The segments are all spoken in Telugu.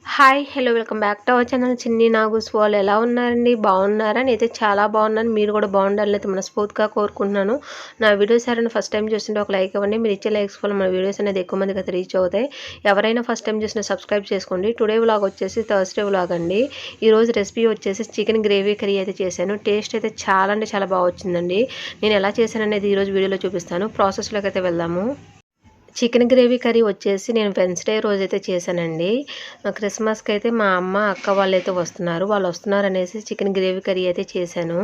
Hi hello welcome back to our channel చిన్ని నాగుస్ వాళ్ళు ఎలా ఉన్నారండి? బాగున్నారా? నేనైతే చాలా బాగున్నాను. మీరు కూడా బాగుండాలని అయితే మనస్ఫూర్తిగా కోరుకుంటున్నాను. నా వీడియోస్ ఎవరైనా ఫస్ట్ టైం చూస్తుంటే ఒక లైక్ ఇవ్వండి. మీరు ఇచ్చే లైక్స్ వల్ల మన వీడియోస్ అనేది ఎక్కువ మందికి అయితే రీచ్ అవుతాయి. ఎవరైనా ఫస్ట్ టైం చూసినా సబ్స్క్రైబ్ చేసుకోండి. టుడే వ్లాగ్ వచ్చేసి థర్స్డే వ్లాగ్ అండి. ఈరోజు రెసిపీ వచ్చేసి చికెన్ గ్రేవీ కర్రీ అయితే చేశాను. టేస్ట్ అయితే చాలా అంటే చాలా బాగా వచ్చిందండి. నేను ఎలా చేశాను అనేది ఈరోజు వీడియోలో చూపిస్తాను. ప్రాసెస్లోకి అయితే వెళ్దాము. చికెన్ గ్రేవీ కర్రీ వచ్చేసి నేను వెన్స్డే రోజైతే చేశానండి. క్రిస్మస్కి అయితే మా అమ్మ అక్క వాళ్ళైతే వస్తున్నారు. వాళ్ళు వస్తున్నారనేసి చికెన్ గ్రేవీ కర్రీ అయితే చేశాను.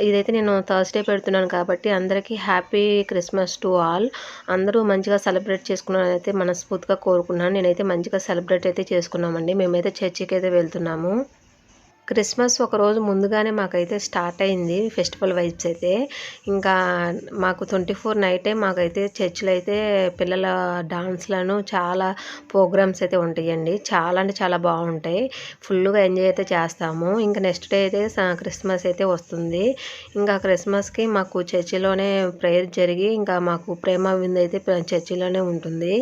ఇదైతే నేను థర్స్డే పెడుతున్నాను కాబట్టి అందరికీ హ్యాపీ క్రిస్మస్ టు ఆల్. అందరూ మంచిగా సెలబ్రేట్ చేసుకున్నారని అయితే మనస్ఫూర్తిగా కోరుకున్నాను. నేనైతే మంచిగా సెలబ్రేట్ అయితే చేసుకున్నామండి. మేమైతే చర్చికి అయితే వెళ్తున్నాము. క్రిస్మస్ ఒకరోజు ముందుగానే మాకైతే స్టార్ట్ అయింది ఫెస్టివల్ వైబ్స్ అయితే. ఇంకా మాకు 24 నైటే మాకైతే చర్చిలో అయితే పిల్లల డాన్స్‌లను చాలా ప్రోగ్రామ్స్ అయితే ఉంటాయండి. చాలా అంటే చాలా బాగుంటాయి. ఫుల్‌గా ఎంజాయ్ అయితే చేస్తాము. ఇంకా నెక్స్ట్ డే అయితే క్రిస్మస్ అయితే వస్తుంది. ఇంకా క్రిస్మస్‌కి మాకు చర్చిలోనే ప్రేయర్ జరిగి ఇంకా మాకు ప్రేమ విందైతే చర్చిలోనే ఉంటుంది.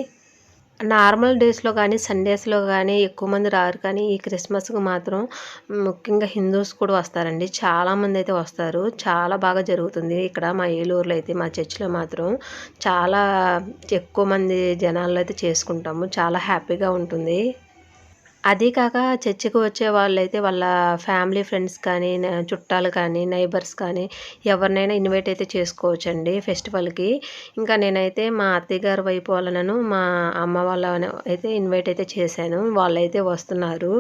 నార్మల్ డేస్‌లో గానీ, సండేస్‌లో గానీ ఎక్కువ మంది రారు కానీ, ఈ క్రిస్మస్‌కి మాత్రం ముఖ్యంగా హిందూస్ కూడా వస్తారండి. చాలామందైతే వస్తారు. చాలా బాగా జరుగుతుంది ఇక్కడ మా ఏలూరులో అయితే, మా చర్చిలో మాత్రం. చాలా ఎక్కువ మంది జనాల్లో అయితే చేసుకుంటాము. చాలా హ్యాపీగా ఉంటుంది. అదీ కాక చర్చికి వచ్చే వాళ్ళైతే వాళ్ళ ఫ్యామిలీ ఫ్రెండ్స్ కానీ, చుట్టాలు కానీ, నైబర్స్ కానీ ఎవరినైనా ఇన్వైట్ అయితే చేసుకోవచ్చండి ఫెస్టివల్‌కి. ఇంకా నేనైతే మా అత్తయ్య గారి వైపు వాళ్ళను, మా అమ్మ వాళ్ళని అయితే ఇన్వైట్ అయితే చేశాను. వాళ్ళైతే వస్తున్నారు.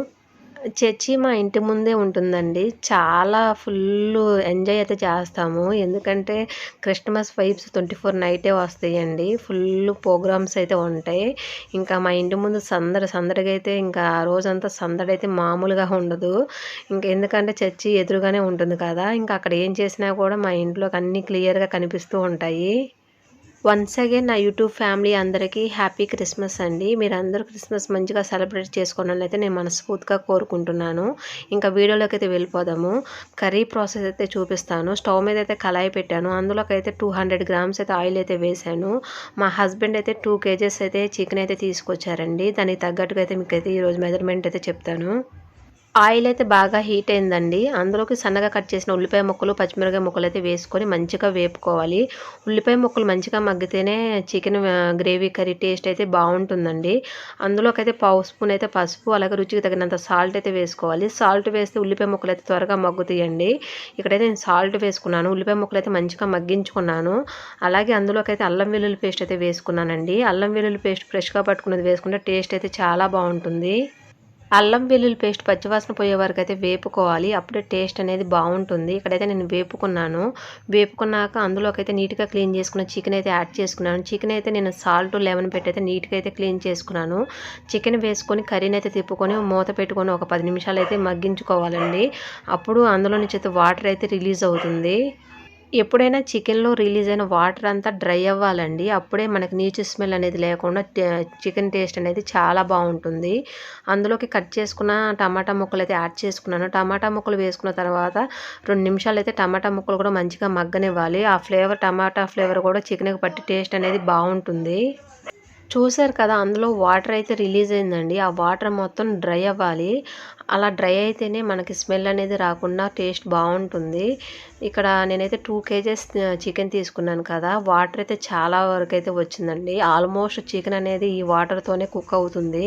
చర్చి మా ఇంటి ముందే ఉంటుందండి. చాలా ఫుల్లు ఎంజాయ్ అయితే చేస్తాము. ఎందుకంటే క్రిస్టమస్ వైబ్స్ 24 నైటే వస్తాయండి. ఫుల్లు ప్రోగ్రామ్స్ అయితే ఉంటాయి. ఇంకా మా ఇంటి ముందు సందడిగా అయితే ఇంకా ఆ రోజంతా సందడైతే మామూలుగా ఉండదు. ఎందుకంటే చర్చి ఎదురుగానే ఉంటుంది కదా! ఇంకా అక్కడ ఏం చేసినా కూడా మా ఇంట్లోకి అన్నీ క్లియర్‌గా కనిపిస్తూ ఉంటాయి. వన్స్ అగైన్ నా యూట్యూబ్ ఫ్యామిలీ అందరికీ హ్యాపీ క్రిస్మస్ అండి. మీరందరూ క్రిస్మస్ మంచిగా సెలబ్రేట్ చేసుకోవాలని అయితే నేను మనస్ఫూర్తిగా కోరుకుంటున్నాను. ఇంకా వీడియోలోకి అయితే వెళ్ళిపోదాము. కర్రీ ప్రాసెస్ అయితే చూపిస్తాను. స్టవ్ మీద అయితే కళాయి పెట్టాను. అందులోకైతే 200 గ్రామ్స్ అయితే ఆయిల్ అయితే వేశాను. మా హస్బెండ్ అయితే 2 కేజెస్ అయితే చికెన్ అయితే తీసుకొచ్చారండి. దానికి తగ్గట్టుగా అయితే మీకైతే ఈరోజు మెజర్మెంట్ అయితే చెప్తాను. ఆయిల్ అయితే బాగా హీట్ అయిందండి. అందులోకి సన్నగా కట్ చేసిన ఉల్లిపాయ ముక్కలు, పచ్చిమిరపకాయ ముక్కలు అయితే వేసుకొని మంచిగా వేపుకోవాలి. ఉల్లిపాయ ముక్కలు మంచిగా మగ్గితేనే చికెన్ గ్రేవీ కర్రీ టేస్ట్ అయితే బాగుంటుందండి. అందులోకైతే పావు స్పూన్ అయితే పసుపు, అలాగే రుచికి తగినంత సాల్ట్ అయితే వేసుకోవాలి. సాల్ట్ వేస్తే ఉల్లిపాయ ముక్కలు అయితే త్వరగా మగ్గుతాయండి. ఇక్కడైతే నేను సాల్ట్ వేసుకున్నాను. ఉల్లిపాయ ముక్కలు అయితే మంచిగా మగ్గించుకున్నాను. అలాగే అందులోకైతే అల్లం వెల్లుల్లి పేస్ట్ అయితే వేసుకున్నానండి. అల్లం వెల్లుల్లి పేస్ట్ ఫ్రెష్‌గా పట్టుకున్నది వేసుకుంటే టేస్ట్ అయితే చాలా బాగుంటుంది. అల్లం వెల్లుల్లి పేస్ట్ పచ్చివాసన పోయే వరకు అయితే వేపుకోవాలి. అప్పుడే టేస్ట్ అనేది బాగుంటుంది. ఇక్కడైతే నేను వేపుకున్నాను. వేపుకున్నాక అందులోకైతే నీట్‌గా క్లీన్ చేసుకున్న చికెన్ అయితే యాడ్ చేసుకున్నాను. చికెన్ అయితే నేను సాల్ట్, లెమన్ పెట్టి అయితే నీట్‌గా అయితే క్లీన్ చేసుకున్నాను. చికెన్ వేసుకొని కర్రీని అయితే తిప్పుకొని మూత పెట్టుకొని ఒక 10 నిమిషాలు అయితే మగ్గించుకోవాలండి. అప్పుడు అందులో నుంచి అయితే వాటర్ అయితే రిలీజ్ అవుతుంది. ఎప్పుడైనా చికెన్‌లో రిలీజ్ అయిన వాటర్ అంతా డ్రై అవ్వాలండి. అప్పుడే మనకి నీచు స్మెల్ అనేది లేకుండా చికెన్ టేస్ట్ అనేది చాలా బాగుంటుంది. అందులోకి కట్ చేసుకున్న టమాటా ముక్కలైతే యాడ్ చేసుకున్నాను. టమాటా ముక్కలు వేసుకున్న తర్వాత 2 నిమిషాలైతే టమాటా ముక్కలు కూడా మంచిగా మగ్గనివ్వాలి. ఆ ఫ్లేవర్ టమాటా ఫ్లేవర్ కూడా చికెన్‌కి పట్టి టేస్ట్ అనేది బాగుంటుంది. చూసారు కదా! అందులో వాటర్ అయితే రిలీజ్ అయిందండి. ఆ వాటర్ మొత్తం డ్రై అవ్వాలి. అలా డ్రై అయితేనే మనకి స్మెల్ అనేది రాకుండా టేస్ట్ బావుంటుంది. ఇక్కడ నేనైతే 2 కేజెస్ చికెన్ తీసుకున్నాను కదా! వాటర్ అయితే చాలా వరకైతే వచ్చిందండి. ఆల్మోస్ట్ చికెన్ అనేది ఈ వాటర్‌తోనే కుక్ అవుతుంది.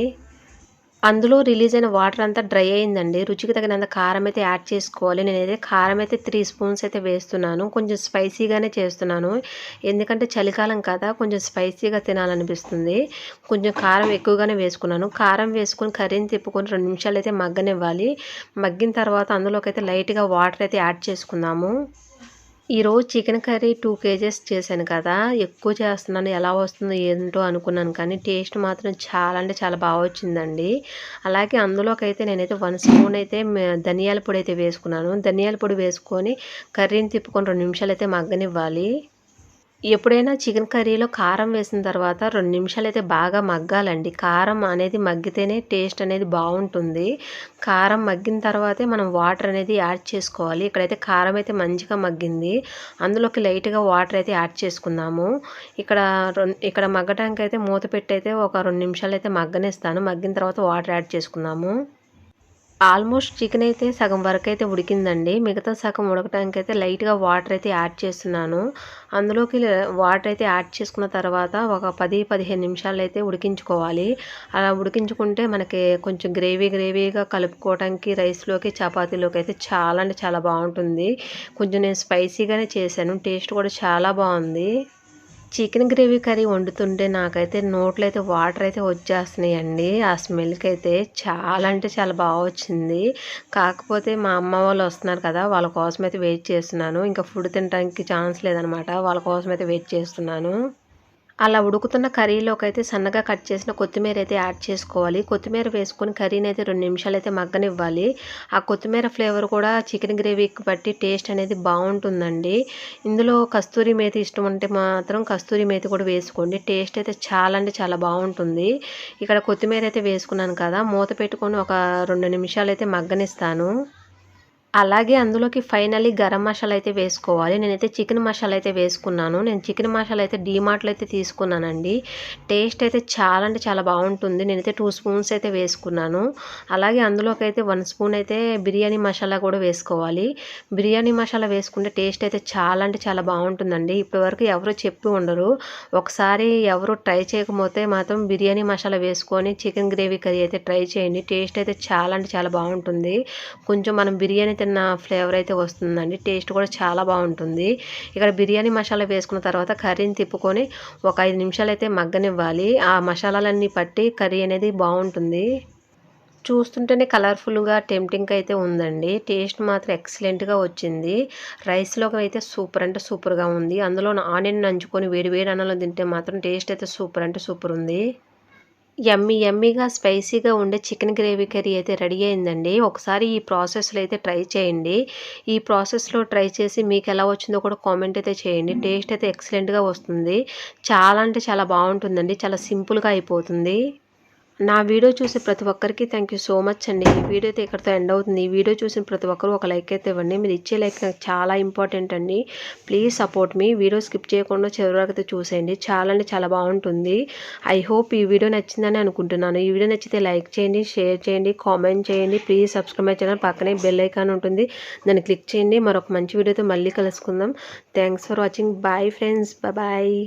అందులో రిలీజ్ అయిన వాటర్ అంతా డ్రై అయిందండి. రుచికి తగినంత కారం అయితే యాడ్ చేసుకోవాలి. నేనైతే కారం అయితే 3 స్పూన్స్ అయితే వేస్తున్నాను. కొంచెం స్పైసీగానే చేస్తున్నాను. ఎందుకంటే చలికాలం కదా! కొంచెం స్పైసీగా తినాలనిపిస్తుంది. కొంచెం కారం ఎక్కువగానే వేసుకున్నాను. కారం వేసుకొని కర్రీని తిప్పుకొని 2 నిమిషాలైతే మగ్గనివ్వాలి. మగ్గిన తర్వాత అందులోకైతే లైట్‌గా వాటర్ అయితే యాడ్ చేసుకుందాము. ఈరోజు చికెన్ కర్రీ 2 కేజెస్ చేశాను కదా! ఎక్కువ చేస్తున్నాను. ఎలా వస్తుందో ఏంటో అనుకున్నాను కానీ టేస్ట్ మాత్రం చాలా అంటే చాలా బాగా వచ్చిందండి. అలాగే అందులోకైతే నేనైతే 1 స్పూన్ అయితే ధనియాల పొడి అయితే వేసుకున్నాను. ధనియాల పొడి వేసుకొని కర్రీని తిప్పుకొని 2 నిమిషాలైతే మగ్గనివ్వాలి. ఎప్పుడైనా చికెన్ కర్రీలో కారం వేసిన తర్వాత 2 నిమిషాలైతే బాగా మగ్గాలండి. కారం అనేది మగ్గితేనే టేస్ట్ అనేది బావుంటుంది. కారం మగ్గిన తర్వాతే మనం వాటర్ అనేది యాడ్ చేసుకోవాలి. ఇక్కడైతే కారం అయితే మంచిగా మగ్గింది. అందులోకి లైట్‌గా వాటర్ అయితే యాడ్ చేసుకుందాము. ఇక్కడ ఇక్కడ మగ్గటానికైతే మూత పెట్టయితే ఒక 2 నిమిషాలైతే మగ్గనిస్తాను. మగ్గిన తర్వాత వాటర్ యాడ్ చేసుకుందాము. ఆల్మోస్ట్ చికెన్ అయితే సగం వరకైతే ఉడికిందండి. మిగతా సగం ఉడకటానికైతే లైట్‌గా వాటర్ అయితే యాడ్ చేస్తున్నాను. అందులోకి వాటర్ అయితే యాడ్ చేసుకున్న తర్వాత ఒక 10, 15 నిమిషాలైతే ఉడికించుకోవాలి. అలా ఉడికించుకుంటే మనకి కొంచెం గ్రేవీగా కలుపుకోవటానికి రైస్‌లోకి, చపాతీలోకి అయితే చాలా అంటే చాలా బావుంటుంది. కొంచెం నేను స్పైసీగానే చేశాను. టేస్ట్ కూడా చాలా బావుంది. చికెన్ గ్రేవీ కర్రీ వండుతుంటే నాకైతే నోట్లో అయితే వాటర్ అయితే వచ్చేస్తున్నాయండి. ఆ స్మెల్‌కి అయితే చాలా అంటే చాలా వచ్చింది. కాకపోతే మా అమ్మ వాళ్ళు వస్తున్నారు కదా! వాళ్ళ కోసమైతే వెయిట్ చేస్తున్నాను. ఇంకా ఫుడ్ తినడానికి ఛాన్స్ లేదనమాట. వాళ్ళ కోసమైతే వెయిట్ చేస్తున్నాను. అలా ఉడుకుతున్న కర్రీలోకైతే సన్నగా కట్ చేసిన కొత్తిమీర అయితే యాడ్ చేసుకోవాలి. కొత్తిమీర వేసుకొని కర్రీని అయితే 2 నిమిషాలైతే మగ్గనివ్వాలి. ఆ కొత్తిమీర ఫ్లేవర్ కూడా చికెన్ గ్రేవీకి బట్టి టేస్ట్ అనేది బావుంటుందండి. ఇందులో కస్తూరి మేతి ఇష్టం ఉంటే మాత్రం కస్తూరి మేతి కూడా వేసుకోండి. టేస్ట్ అయితే చాలా అంటే చాలా బావుంటుంది. ఇక్కడ కొత్తిమీర అయితే వేసుకున్నాను కదా! మూత పెట్టుకొని ఒక 2 నిమిషాలైతే మగ్గనిస్తాను. అలాగే అందులోకి ఫైనల్లీ గరం మసాలా అయితే వేసుకోవాలి. నేనైతే చికెన్ మసాలా అయితే వేసుకున్నాను. నేను చికెన్ మసాలా అయితే డీమార్ట్‌లో అయితే తీసుకున్నానండి. టేస్ట్ అయితే చాలా అంటే చాలా బావుంటుంది. నేనైతే 2 స్పూన్స్ అయితే వేసుకున్నాను. అలాగే అందులోకైతే 1 స్పూన్ అయితే బిర్యానీ మసాలా కూడా వేసుకోవాలి. బిర్యానీ మసాలా వేసుకుంటే టేస్ట్ అయితే చాలా అంటే చాలా బావుంటుందండి. ఇప్పటివరకు ఎవరు చెప్పి ఉండరు. ఒకసారి ఎవరు ట్రై చేయకపోతే మాత్రం బిర్యానీ మసాలా వేసుకొని చికెన్ గ్రేవీ కర్రీ అయితే ట్రై చేయండి. టేస్ట్ అయితే చాలా అంటే చాలా బావుంటుంది. కొంచెం మనం బిర్యానీ తిన్న ఫ్లేవర్ అయితే వస్తుందండి. టేస్ట్ కూడా చాలా బావుంటుంది. ఇక్కడ బిర్యానీ మసాలా వేసుకున్న తర్వాత కర్రీని తిప్పుకొని ఒక 5 నిమిషాలైతే మగ్గనివ్వాలి. ఆ మసాలాలన్నీ పట్టి కర్రీ అనేది బావుంటుంది. చూస్తుంటేనే కలర్‌ఫుల్‌గా టెంప్టింగ్‌గా అయితే ఉందండి. టేస్ట్ మాత్రం ఎక్సలెంట్‌గా వచ్చింది. రైస్‌లోకి అయితే సూపర్ అంటే సూపర్‌గా ఉంది. అందులోను ఆనియన్ నంచుకొని వేడి వేడి అన్నంలో తింటే మాత్రం టేస్ట్ అయితే సూపర్ అంటే సూపర్ ఉంది. యమ్మీగా స్పైసీగా ఉండే చికెన్ గ్రేవీ కర్రీ అయితే రెడీ అయిందండి. ఒకసారి ఈ ప్రాసెస్‌లో అయితే ట్రై చేయండి. ఈ ప్రాసెస్‌లో ట్రై చేసి మీకెలా వచ్చిందో కూడా కామెంట్ అయితే చేయండి. టేస్ట్ అయితే ఎక్సలెంట్‌గా వస్తుంది. చాలా అంటే చాలా బావుంటుందండి. చాలా సింపుల్‌గా అయిపోతుంది. నా వీడియో చూసే ప్రతి ఒక్కరికి థ్యాంక్ యూ సో మచ్ అండి. ఈ వీడియో అయితే ఇక్కడితో ఎండ్ అవుతుంది. ఈ వీడియో చూసిన ప్రతి ఒక్కరు ఒక లైక్ అయితే ఇవ్వండి. మీరు ఇచ్చే లైక్ నాకు చాలా ఇంపార్టెంట్ అండి. Please support me. Video skip చేయకుండా చివరి వరకు అయితే చూసేయండి. చాలా అంటే చాలా బాగుంటుంది. ఐ హోప్ ఈ వీడియో నచ్చిందని అనుకుంటున్నాను. ఈ వీడియో నచ్చితే లైక్ చేయండి, షేర్ చేయండి, కామెంట్ చేయండి. Please subscribe my channel. పక్కనే బెల్ ఐకాన్ ఉంటుంది. దాన్ని క్లిక్ చేయండి. మరొక మంచి వీడియోతో మళ్ళీ కలుసుకుందాం. Thanks for watching. Bye friends. Bye.